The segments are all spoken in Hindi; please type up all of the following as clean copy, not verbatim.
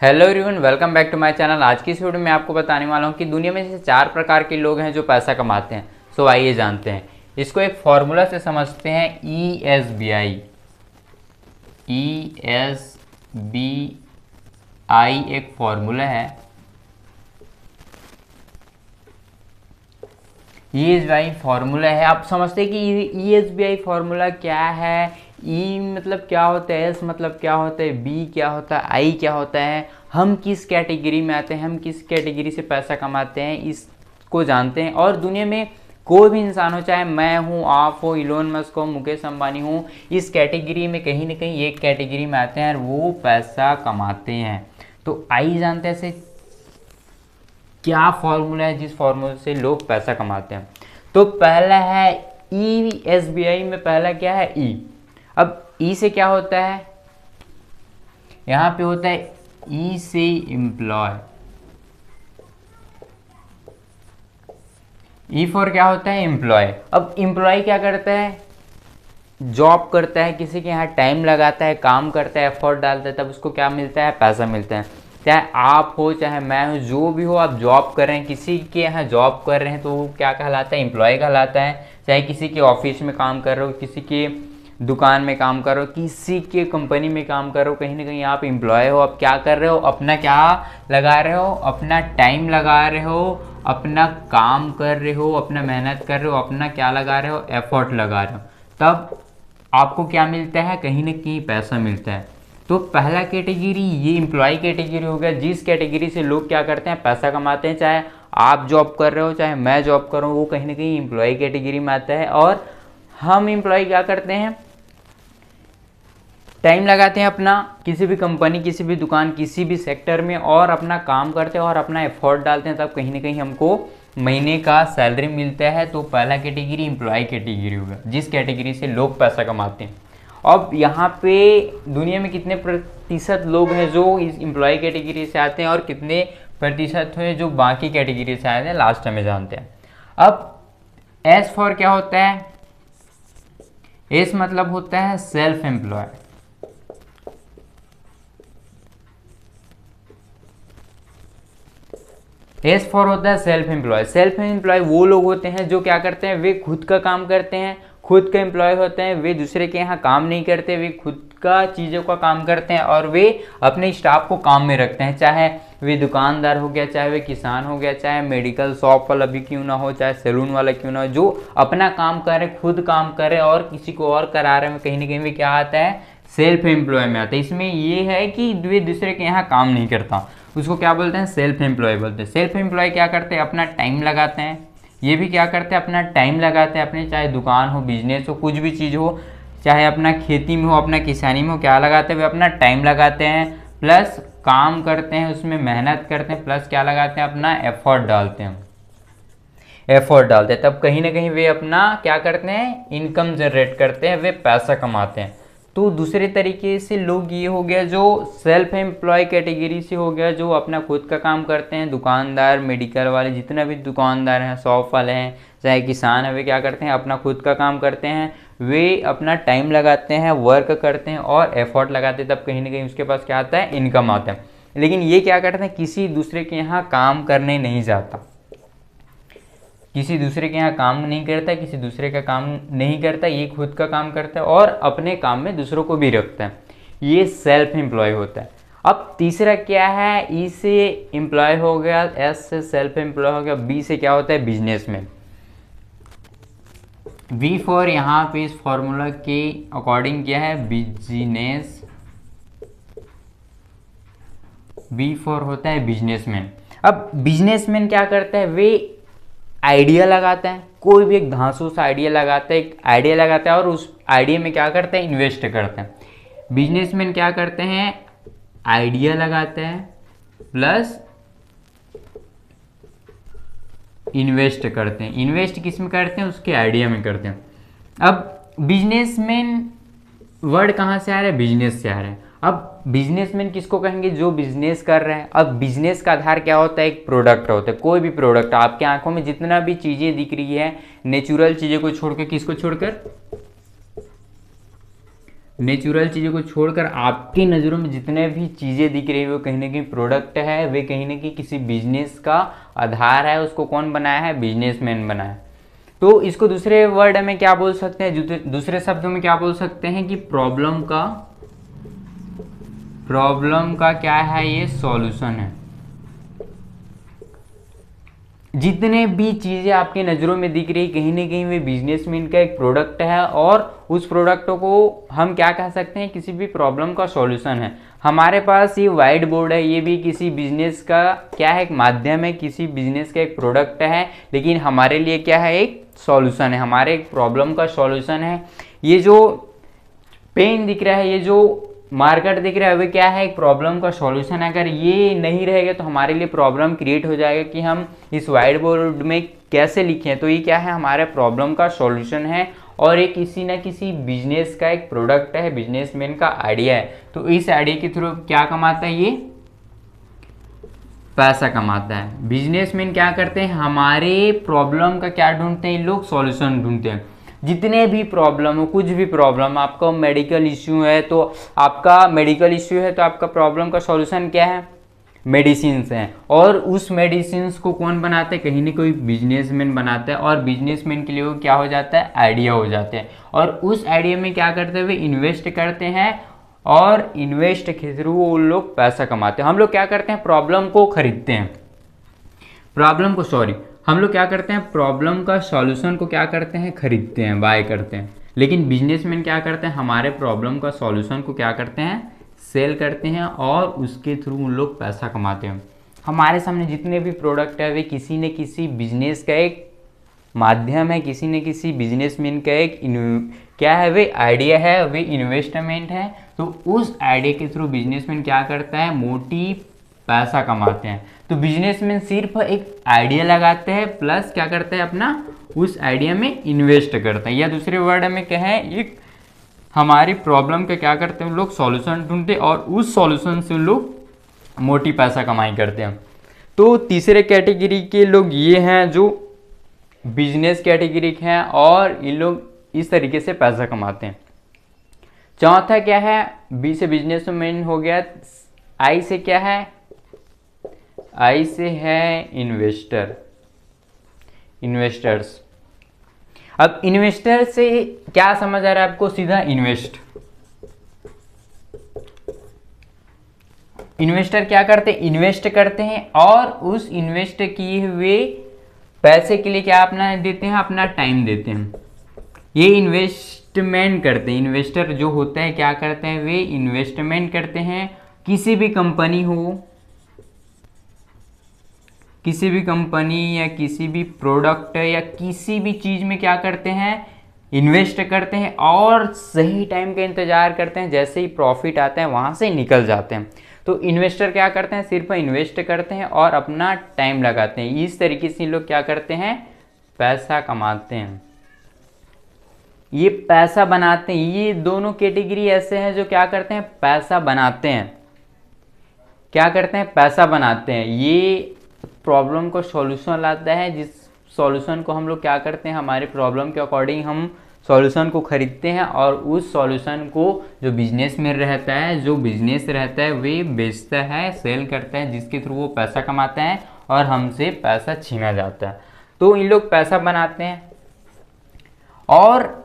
Hello everyone, welcome back to my channel. आज की इस वीडियो में आपको बताने वाला हूँ कि दुनिया में से 4 प्रकार के लोग हैं जो पैसा कमाते हैं। सो आइए जानते हैं। इसको एक फॉर्मूला से समझते हैं। ESBI एक फॉर्मूला है। ESBI फार्मूला है। आप समझते हैं कि ESBI फार्मूला क्या है। E मतलब क्या होता है, S मतलब क्या होता है, B क्या होता है, I क्या होता है, हम किस कैटेगरी में आते हैं, हम किस कैटेगरी से पैसा कमाते हैं, इसको जानते हैं। और दुनिया में कोई भी इंसान हो, चाहे मैं हूँ, आप हो, इलोन मस्क हो, मुकेश अंबानी हो, इस कैटेगरी में कहीं ना कहीं एक कैटेगरी में आते हैं और वो पैसा कमाते हैं। तो आइए जानते हैं ऐसे क्या फॉर्मूला है जिस फॉर्मूले से लोग पैसा कमाते हैं। तो पहला है ESBI में पहला क्या है, E। अब E से क्या होता है, यहां पे होता है E से एम्प्लॉय। E फॉर क्या होता है, एम्प्लॉय। अब एम्प्लॉय क्या करता है, जॉब करता है, किसी के यहाँ टाइम लगाता है, काम करता है, एफर्ट डालता है, तब उसको क्या मिलता है, पैसा मिलता है। चाहे आप हो चाहे मैं हूँ, जो भी हो, आप जॉब कर रहे हैं, किसी के यहाँ जॉब कर रहे हैं तो वो क्या कहलाता है, एम्प्लॉय कहलाता है। चाहे किसी के ऑफिस में काम कर रहे हो, किसी के दुकान में काम कर रहे हो, किसी के कंपनी में काम कर रहे हो, कहीं ना कहीं आप एम्प्लॉय हो। आप क्या कर रहे हो, अपना क्या लगा रहे हो, अपना टाइम लगा रहे हो, अपना काम कर रहे हो, अपना मेहनत कर रहे हो, अपना क्या लगा रहे हो, एफर्ट लगा रहे हो, तब आपको क्या मिलता है, कहीं ना कहीं पैसा मिलता है। तो पहला कैटेगरी ये एम्प्लॉय कैटेगरी हो गया, जिस कैटेगरी से लोग क्या करते हैं, पैसा कमाते हैं। चाहे आप जॉब कर रहे हो, चाहे मैं जॉब कर रहा हूँ, वो कहीं ना कहीं एम्प्लॉय कैटेगरी में आता है। और हम एम्प्लॉय क्या करते हैं, टाइम लगाते हैं अपना, किसी भी कंपनी, किसी भी दुकान, किसी भी सेक्टर में, और अपना काम करते हैं और अपना एफर्ट डालते हैं, तब कहीं ना कहीं हमको महीने का सैलरी मिलता है। तो पहला कैटेगरी एम्प्लॉय कैटेगरी होगा, जिस कैटेगरी से लोग पैसा कमाते हैं। अब यहाँ पे दुनिया में कितने प्रतिशत लोग हैं जो इस एम्प्लॉय कैटेगरी से आते हैं और कितने प्रतिशत हैं जो बाकी कैटेगरी से आते हैं, लास्ट में जानते हैं। अब एस फॉर क्या होता है, एस मतलब होता है सेल्फ एम्प्लॉय। एस फॉर होता है सेल्फ एम्प्लॉय। सेल्फ एम्प्लॉय वो लोग होते हैं जो क्या करते हैं, वे खुद का काम करते हैं, खुद के एम्प्लॉय होते हैं, वे दूसरे के यहाँ काम नहीं करते, वे खुद का चीज़ों का काम करते हैं और वे अपने स्टाफ को काम में रखते हैं। चाहे वे दुकानदार हो गया, चाहे वे किसान हो गया, चाहे मेडिकल शॉप वाला भी क्यों ना हो, चाहे सैलून वाला क्यों ना हो, जो अपना काम करे, खुद काम करे और किसी को और करा रहे हैं, कहीं ना कहीं वे क्या आता है, सेल्फ एम्प्लॉय में आता है। इसमें ये है कि वे दूसरे के यहाँ काम नहीं करता, उसको क्या बोलते हैं, सेल्फ एम्प्लॉय बोलते हैं। सेल्फ एम्प्लॉय क्या करते हैं, अपना टाइम लगाते हैं। ये भी क्या करते हैं, अपना टाइम लगाते हैं अपने, चाहे दुकान हो, बिजनेस हो, कुछ भी चीज़ हो, चाहे अपना खेती में हो, अपना किसानी में हो, क्या लगाते हैं, वे अपना टाइम लगाते हैं, प्लस काम करते हैं, उसमें मेहनत करते हैं, प्लस क्या लगाते हैं, अपना एफर्ट डालते हैं। एफर्ट डालते हैं, तब कहीं ना कहीं वे अपना क्या करते हैं, इनकम जनरेट करते हैं, वे पैसा कमाते हैं। तो दूसरे तरीके से लोग ये हो गया जो सेल्फ एम्प्लॉय कैटेगरी से हो गया, जो अपना खुद का काम करते हैं, दुकानदार, मेडिकल वाले, जितना भी दुकानदार हैं, शॉप वाले हैं, चाहे किसान है, वे क्या करते हैं, अपना खुद का काम करते हैं, वे अपना टाइम लगाते हैं, वर्क करते हैं और एफर्ट लगाते हैं, तब कहीं ना कहीं उसके पास क्या आता है, इनकम आता है। लेकिन ये क्या करते हैं, किसी दूसरे के यहाँ काम करने नहीं जाता, किसी दूसरे के यहाँ काम नहीं करता, किसी दूसरे का काम नहीं करता, ये खुद का काम करता है और अपने काम में दूसरों को भी रखता है। ये सेल्फ एम्प्लॉय होता है। अब तीसरा क्या है, ई से एम्प्लॉय हो गया, एस से सेल्फ एम्प्लॉय हो गया, बी से क्या होता है, बिजनेसमैन। बी फॉर यहाँ पे इस फॉर्मूला के अकॉर्डिंग क्या है, बिजनेस। बी फॉर होता है बिजनेसमैन। अब बिजनेसमैन क्या करता है, वे आइडिया लगाता है, कोई भी एक धांसू सा आइडिया लगाता है, एक आइडिया लगाता है और उस आइडिया में क्या करते हैं, इन्वेस्ट करते हैं। बिजनेसमैन क्या करते हैं, आइडिया लगाते हैं प्लस इन्वेस्ट करते हैं। इन्वेस्ट किस में करते हैं, उसके आइडिया में करते हैं। अब बिजनेसमैन वर्ड कहाँ से आ रहा है, बिजनेस से आ रहा है। अब बिजनेसमैन किसको कहेंगे, जो बिजनेस कर रहे हैं। अब बिजनेस का आधार क्या होता है, एक प्रोडक्ट होता है, कोई भी प्रोडक्ट। आपके आंखों में जितना भी चीज़ें दिख रही है, नेचुरल चीज़ें को छोड़कर, किसको छोड़कर, नेचुरल चीज़ों को छोड़कर आपकी नज़रों में जितने भी चीज़ें दिख रही है वो कहीं ना कहीं प्रोडक्ट है, वे कहीं ना कहीं किसी बिजनेस का आधार है। उसको कौन बनाया है? बिजनेसमैन बनाया है। तो इसको दूसरे वर्ड में क्या बोल सकते हैं, दूसरे शब्दों में क्या बोल सकते हैं कि प्रॉब्लम का क्या है? ये सॉल्यूशन है। जितने भी चीज़ें आपकी नज़रों में दिख रही कहीं ना कहीं वे बिजनेसमैन का एक प्रोडक्ट है, और उस प्रोडक्ट को हम क्या कह सकते हैं? किसी भी प्रॉब्लम का सॉल्यूशन है। हमारे पास ये वाइट बोर्ड है, ये भी किसी बिजनेस का क्या है? एक माध्यम है, किसी बिजनेस का एक प्रोडक्ट है, लेकिन हमारे लिए क्या है? एक सॉल्यूशन है, हमारे एक प्रॉब्लम का सॉल्यूशन है। ये जो पेन दिख रहा है, ये जो मार्केट दिख रहा है, वो क्या है? एक प्रॉब्लम का सॉल्यूशन है। अगर ये नहीं रहेगा तो हमारे लिए प्रॉब्लम क्रिएट हो जाएगा कि हम इस वाइट बोर्ड में कैसे लिखें। तो ये क्या है? हमारे प्रॉब्लम का सॉल्यूशन है, और ये किसी ना किसी बिजनेस का एक प्रोडक्ट है, बिजनेसमैन का आइडिया है। तो इस आइडिया के थ्रू क्या कमाता है? ये पैसा कमाता है। बिजनेसमैन क्या करते हैं? हमारे प्रॉब्लम का क्या ढूंढते हैं? इन लोग सॉल्यूशन ढूंढते हैं। जितने भी प्रॉब्लम हो, कुछ भी प्रॉब्लम, आपका मेडिकल इश्यू है तो आपका प्रॉब्लम का सॉल्यूशन क्या है? मेडिसिन्स हैं। और उस मेडिसिन्स को कौन बनाता है? कहीं ना कोई बिजनेसमैन बनाता है, और बिजनेसमैन के लिए वो क्या हो जाता है? आइडिया हो जाते हैं। और उस आइडिया में क्या करते हैं? वे इन्वेस्ट करते हैं, और इन्वेस्ट के थ्रू वो लोग पैसा कमाते हैं। हम लोग क्या करते हैं? प्रॉब्लम को खरीदते हैं, हम लोग क्या करते हैं? प्रॉब्लम का सॉल्यूशन को क्या करते हैं? खरीदते हैं, बाय करते हैं। लेकिन बिजनेसमैन क्या करते हैं? हमारे प्रॉब्लम का सॉल्यूशन को क्या करते हैं? सेल करते हैं, और उसके थ्रू उन लोग पैसा कमाते हैं। हमारे सामने जितने भी प्रोडक्ट है वे किसी न किसी बिजनेस का एक माध्यम है, किसी न किसी बिजनेसमैन का एक क्या है? वे आइडिया है, वे इन्वेस्टमेंट है। तो उस आइडिया के थ्रू बिजनेसमैन क्या करता है? मोटी पैसा कमाते हैं। तो बिजनेसमैन सिर्फ एक आइडिया लगाते हैं, प्लस क्या करते हैं? अपना उस आइडिया में इन्वेस्ट करते हैं। या दूसरे वर्ड में कहें, एक हमारी प्रॉब्लम का क्या करते हैं? लोग सॉल्यूशन ढूंढते हैं, और उस सॉल्यूशन से लोग मोटी पैसा कमाई करते हैं। तो तीसरे कैटेगरी के लोग ये हैं जो बिजनेस कैटेगरी हैं, और इन लोग इस तरीके से पैसा कमाते हैं। चौथा क्या है? बी से बिजनेसमैन हो गया। आई से क्या है? आई से है इन्वेस्टर्स। अब इन्वेस्टर से क्या समझ आ रहा है आपको? सीधा इन्वेस्टर क्या करते हैं? इन्वेस्ट करते हैं, और उस इन्वेस्ट किए हुए पैसे के लिए क्या अपना देते हैं? अपना टाइम देते हैं। ये इन्वेस्टमेंट करते हैं। इन्वेस्टर जो होता है क्या करते हैं? वे इन्वेस्टमेंट करते हैं। किसी भी कंपनी हो, किसी भी कंपनी या किसी भी प्रोडक्ट या किसी भी चीज़ में क्या करते हैं? इन्वेस्ट करते हैं, और सही टाइम का इंतजार करते हैं। जैसे ही प्रॉफिट आता है वहाँ से निकल जाते हैं। तो इन्वेस्टर क्या करते हैं? सिर्फ इन्वेस्ट करते हैं और अपना टाइम लगाते हैं। इस तरीके से लोग क्या करते हैं? पैसा कमाते हैं, ये पैसा बनाते हैं। ये दोनों कैटेगरी ऐसे हैं जो क्या करते हैं? पैसा बनाते हैं। क्या करते हैं? पैसा बनाते हैं। ये प्रॉब्लम को सॉल्यूशन लाता है, जिस सॉल्यूशन को हम लोग क्या करते हैं? हमारे प्रॉब्लम के अकॉर्डिंग हम सॉल्यूशन को खरीदते हैं, और उस सॉल्यूशन को जो बिजनेस में रहता है, जो बिजनेस रहता है, वे बेचता है, सेल करता है, जिसके थ्रू वो पैसा कमाता है और हमसे पैसा छीना जाता है। तो इन लोग पैसा बनाते हैं, और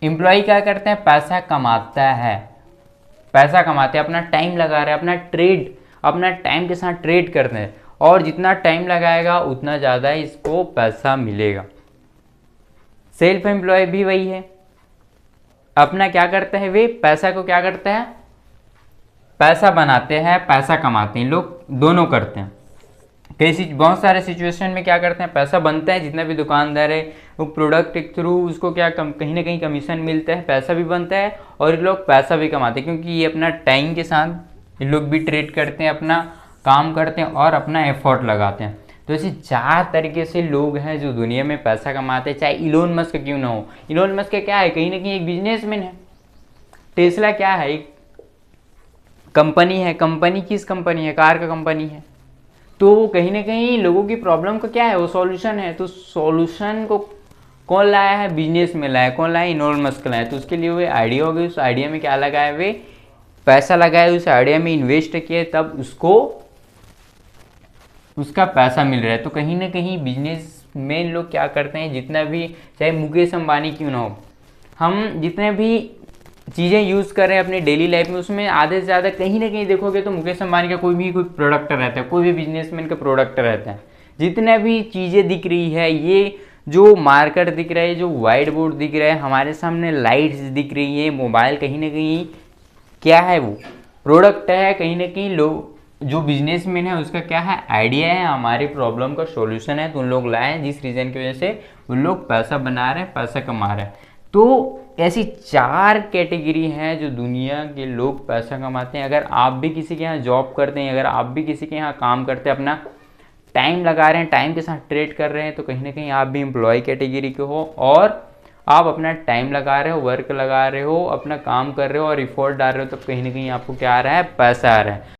एम्प्लॉय क्या करते हैं? पैसा कमाता है। पैसा कमाते हैं, अपना टाइम लगा रहे हैं, अपना टाइम के साथ ट्रेड करते हैं, और जितना टाइम लगाएगा उतना ज़्यादा इसको पैसा मिलेगा। सेल्फ एम्प्लॉय भी वही है, अपना क्या करते हैं? वे पैसा को क्या करते हैं? पैसा बनाते हैं, पैसा कमाते हैं। लोग दोनों करते हैं। बहुत सारे सिचुएशन में क्या करते हैं? पैसा बनता है। जितना भी दुकानदार है वो प्रोडक्ट के थ्रू उसको क्या कहीं ना कहीं कमीशन मिलता है, पैसा भी बनता है, और ये लोग पैसा भी कमाते हैं, क्योंकि ये अपना टाइम के साथ ये लोग भी ट्रेड करते हैं, अपना काम करते हैं और अपना एफर्ट लगाते हैं। तो ऐसे 4 तरीके से लोग हैं जो दुनिया में पैसा कमाते हैं, चाहे इलोन मस्क क्यों ना हो। इलोन मस्क क्या है? कहीं ना कहीं एक बिजनेसमैन है। टेस्ला क्या है? एक कंपनी है। कंपनी किस कंपनी है? कार का कंपनी है। तो कहीं ना कहीं लोगों की प्रॉब्लम का क्या है? वो सॉल्यूशन है। तो सॉल्यूशन को कौन लाया है? बिजनेस में लाया। कौन लाया? इलोन मस्क लाया। तो उसके लिए वो आइडिया हो गई, उस आइडिया में क्या लगाया? वे पैसा लगाया, उस आइडिया में इन्वेस्ट किया, तब उसको उसका पैसा मिल रहा है। तो कहीं ना कहीं बिजनेस में लोग क्या करते हैं, जितना भी, चाहे मुकेश अंबानी क्यों ना हो, हम जितने भी चीज़ें यूज़ कर रहे हैं अपनी डेली लाइफ में, उसमें आधे से ज़्यादा कहीं ना कहीं देखोगे तो मुकेश अंबानी का कोई प्रोडक्ट रहता है, कोई भी बिजनेसमैन का प्रोडक्ट रहता है। जितने भी चीज़ें दिख रही है, ये जो मार्केट दिख रहा है, जो वाइट बोर्ड दिख रहा है, हमारे सामने लाइट्स दिख रही है, मोबाइल, कहीं ना कहीं क्या है? वो प्रोडक्ट है। कहीं ना कहीं लोग, जो बिजनेसमैन है उसका क्या है? आइडिया है, हमारी प्रॉब्लम का सॉल्यूशन है, तो उन लोग लाए हैं, जिस रीज़न की वजह से उन लोग पैसा बना रहे हैं, पैसा कमा रहे हैं। तो ऐसी 4 कैटेगरी हैं जो दुनिया के लोग पैसा कमाते हैं। अगर आप भी किसी के यहाँ जॉब करते हैं, अगर आप भी किसी के यहाँ काम करते हैं, अपना टाइम लगा रहे हैं, टाइम के साथ ट्रेड कर रहे हैं, तो कहीं ना कहीं आप भी एम्प्लॉय कैटेगरी के हो, और आप अपना टाइम लगा रहे हो, वर्क लगा रहे हो, अपना काम कर रहे हो और इफोर्ट डाल रहे हो, तो कहीं ना कहीं आपको क्या आ रहा है? पैसा आ रहा है।